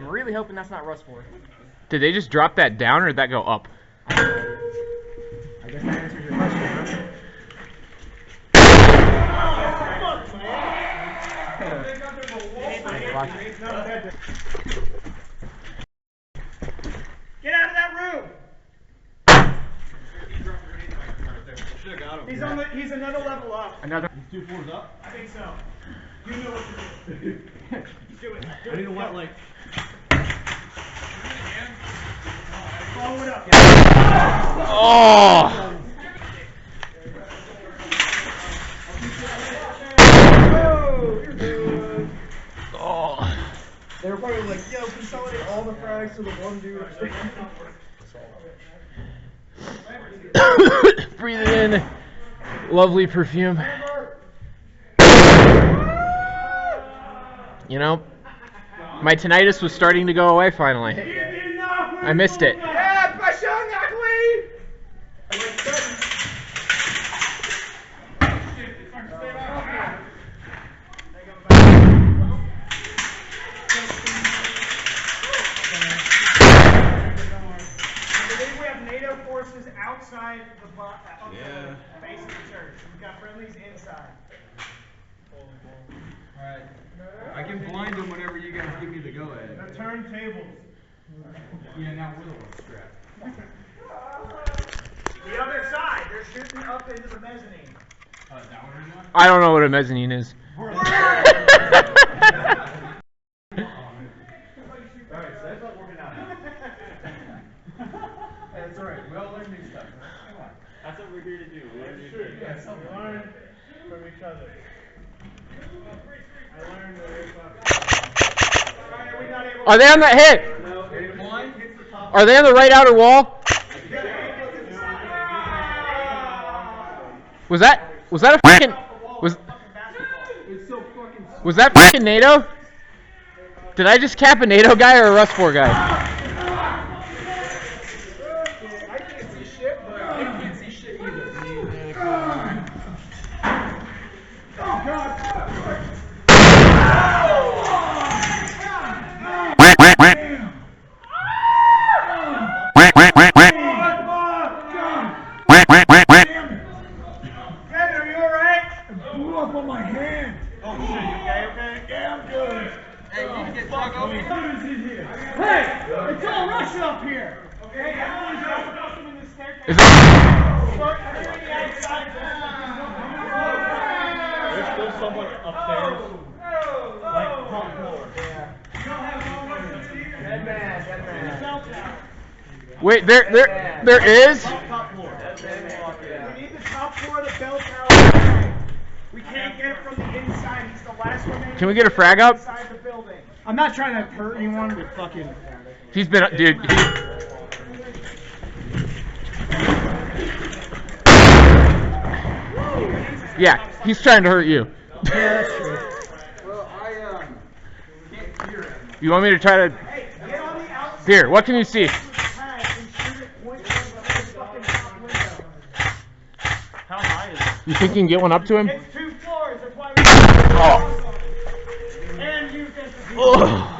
really hoping that's not Rust 4. Did they just drop that down or did that go up? I guess that answers your question, huh? Get out of that room! He's another level up. He's 2 floors up? I think so. You know what to do. Do it. I need a wet leg. Follow it up. Oh! Oh! They were probably like, yo, consolidate all the frags to the one dude. Breathe it in. Lovely perfume. You know, my tinnitus was starting to go away finally. I missed it. Outside the base of the church. We've got friendlies inside. Alright. I can blind them whenever you guys give me the go ahead. The turntables. Yeah, now we're the ones strapped. The other side. They're shooting up into the mezzanine. That one or not? I don't know what a mezzanine is. Alright, so that's not working out. That's alright. We all learn new stuff. Come on. That's what we're here to do. We learn new things. Yes, we learn from each other. I learned that Are they on the hit? Are they on the right outer wall? Was that a fucking was that fucking NATO? Did I just cap a NATO guy or a Rust 4 guy? I can't see shit, but I can't see shit either. Oh God! Wait, there is? We need the top floor of the bell tower. We can't get it from the inside. He's the last one in. Can we get a frag up? Inside the building. I'm not trying to hurt anyone, but fucking. He's been, dude. Yeah, he's trying to hurt you. Yeah, that's true. Well, I can't hear him. You want me to try to? Hey, get on the outside. Here, what can you see? How high is it? You think you can get one up to him? It's 2 floors. That's why we. Oh. And use this. Oh.